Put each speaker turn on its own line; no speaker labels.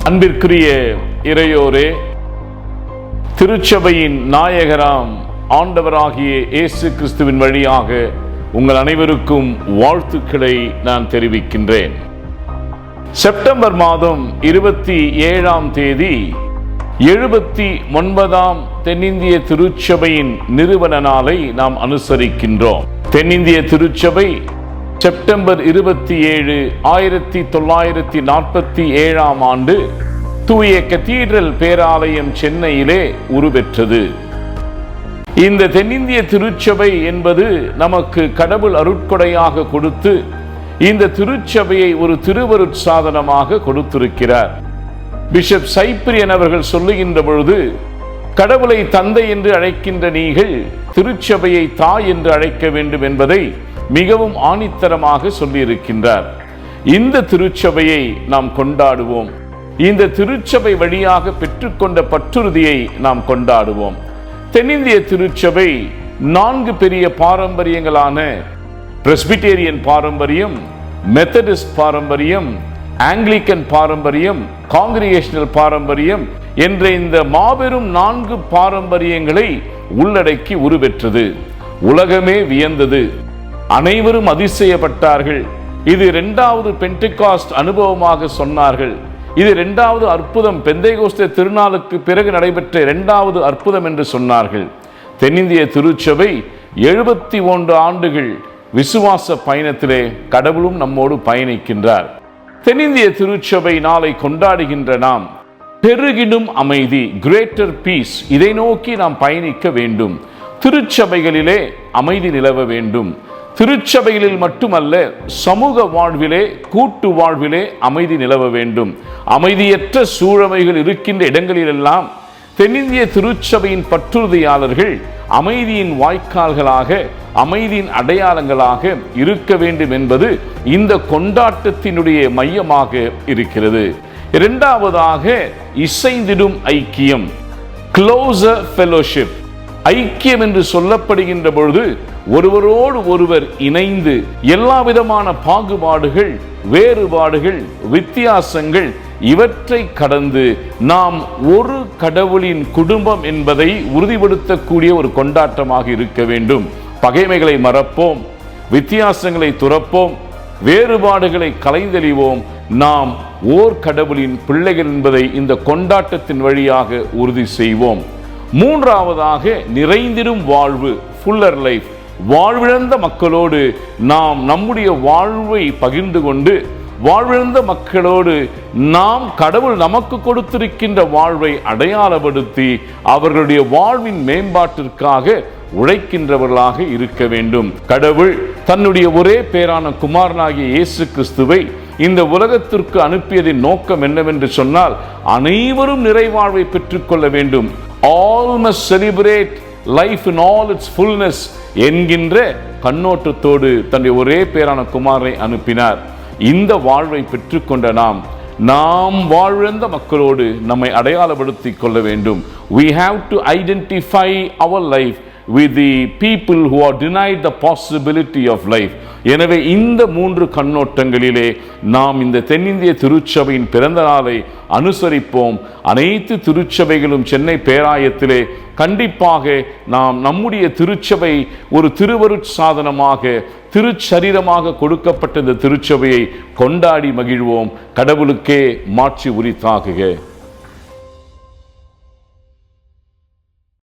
அன்பிற்குரிய இறையோரே, திருச்சபையின் நாயகராம் ஆண்டவராகிய இயேசு கிறிஸ்துவின் வழியாக உங்கள் அனைவருக்கும் வாழ்த்துக்களை நான் தெரிவிக்கின்றேன். செப்டம்பர் மாதம் 27ஆம் தேதி 79ஆம் தென்னிந்திய திருச்சபையின் நிறுவன நாளை நாம் அனுசரிக்கின்றோம். தென்னிந்திய திருச்சபை செப்டம்பர் 27, 1947ஆம் ஆண்டு தூய கத்தீட்ரல் பேராலயம் சென்னையிலே உருவெற்றது. இந்த தென்னிந்திய திருச்சபை என்பது நமக்கு கடவுள் அருட்கொடையாக கொடுத்து இந்த திருச்சபையை ஒரு திருவருட்சாதனமாக கொடுத்திருக்கிறார். பிஷப் சைப்ரியன் அவர்கள் சொல்லுகின்ற பொழுது, கடவுளை தந்தை என்று அழைக்கின்ற நீங்கள் திருச்சபையை தாய் என்று அழைக்க வேண்டும் என்பதை மிகவும் ஆணித்தரமாக சொல்லியிருக்கின்றார். இந்த திருச்சபையை நாம் கொண்டாடுவோம். இந்த திருச்சபை வழியாக பெற்றுக்கொண்ட பற்றுறுதியை நாம் கொண்டாடுவோம். தென்னிந்திய திருச்சபை 4 பெரிய பாரம்பரியங்களான பிரெஸ்பிட்டேரியன் பாரம்பரியம், மெத்தடிஸ்ட் பாரம்பரியம், ஆங்கிலிக்கன் பாரம்பரியம், காங்கிரிகேஷனல் பாரம்பரியம் என்ற இந்த மாபெரும் 4 பாரம்பரியங்களை உள்ளடக்கி உருவெற்றது. உலகமே வியந்தது, அனைவரும் அதிசயப்பட்டார்கள். இது 2வது பெண்டெகாஸ்ட் அனுபவமாக சொன்னார்கள். இது 2வது அற்புதம், பெந்தைகோஸ்தே திருநாளுக்கு பிறகு நடைபெற்ற 2வது அற்புதம் என்று சொன்னார்கள். தென்னிந்திய திருச்சபை 71 ஆண்டுகள் விசுவாச பயணத்திலே கடவுளும் நம்மோடு பயணிக்கின்றார். தென்னிந்திய திருச்சபை நாளை கொண்டாடுகின்ற நாம் பெருகிடும் அமைதி, கிரேட்டர் பீஸ், இதை நோக்கி நாம் பயணிக்க வேண்டும். திருச்சபைகளிலே அமைதி நிலவ வேண்டும். திருச்சபைகளில் மட்டுமல்ல, சமூக வாழ்விலே, கூட்டு வாழ்விலே அமைதி நிலவ வேண்டும். அமைதியற்ற சூழமைகள் இருக்கின்ற இடங்களிலெல்லாம் தென்னிந்திய திருச்சபையின் பற்றுறுதியாளர்கள் அமைதியின் வாய்க்கால்களாக, அமைதியின் அடையாளங்களாக இருக்க வேண்டும் என்பது இந்த கொண்டாட்டத்தினுடைய மையமாக இருக்கிறது. 2வதாக இசைந்திடும் ஐக்கியம், க்ளோசர் ஃபெலோஷிப். ஐக்கியம் என்று சொல்லப்படுகின்ற பொழுது ஒருவரோடு ஒருவர் இணைந்து எல்லா விதமான பாகுபாடுகள், வேறுபாடுகள், வித்தியாசங்கள் இவற்றை கடந்து நாம் ஒரு கடவுளின் குடும்பம் என்பதை உறுதிப்படுத்தக்கூடிய ஒரு கொண்டாட்டமாக இருக்க வேண்டும். பகைமைகளை மறப்போம், வித்தியாசங்களை துறப்போம், வேறுபாடுகளை களைந்தெறிவோம். நாம் ஓர் கடவுளின் பிள்ளைகள் என்பதை இந்த கொண்டாட்டத்தின் வழியாக உறுதி செய்வோம். 3வதாக நிறைந்திடும் வாழ்வு, ஃபுல்லர் லைஃப். வாழ்விழந்த மக்களோடு நாம் நம்முடைய வாழ்வை பகிர்ந்து கொண்டு, வாழ்விழந்த மக்களோடு நாம் கடவுள் நமக்கு கொடுத்திருக்கின்ற வாழ்வை அடையாளப்படுத்தி அவர்களுடைய வாழ்வின் மேம்பாட்டிற்காக உழைக்கின்றவர்களாக இருக்க வேண்டும். கடவுள் தன்னுடைய ஒரே பேரான குமாரனாகிய இயேசு கிறிஸ்துவை இந்த உலகத்திற்கு அனுப்பியதின் நோக்கம் என்னவென்று சொன்னால், அனைவரும் நிறைவாழ்வை பெற்றுக்கொள்ள வேண்டும். All must celebrate life in all its fullness என்கின்ற கண்ணோட்டத்தோடு தன்னுடைய ஒரே பேரான குமாரனை அனுப்பினார். இந்த வாழ்வை பெற்றுக்கொண்ட நாம் வாழ்ந்த மக்களோடு நம்மை அடையாளப்படுத்திக் கொள்ள வேண்டும். We have to identify our life with the people who are denied the possibility of life. எனவே இந்த 3 கண்ணோட்டங்களிலே நாம் இந்த தென்னிந்திய திருச்சபையின் பிறந்த நாளை அனுசரிப்போம். அனைத்து திருச்சபைகளும் சென்னை பேராயத்திலே கண்டிப்பாக நாம் நம்முடைய திருச்சபை ஒரு திருவருட்சாதனமாக, திருச்சரீரமாக கொடுக்கப்பட்ட இந்த திருச்சபையை கொண்டாடி மகிழ்வோம். கடவுளுக்கே மாட்சி உரித்தாகுக.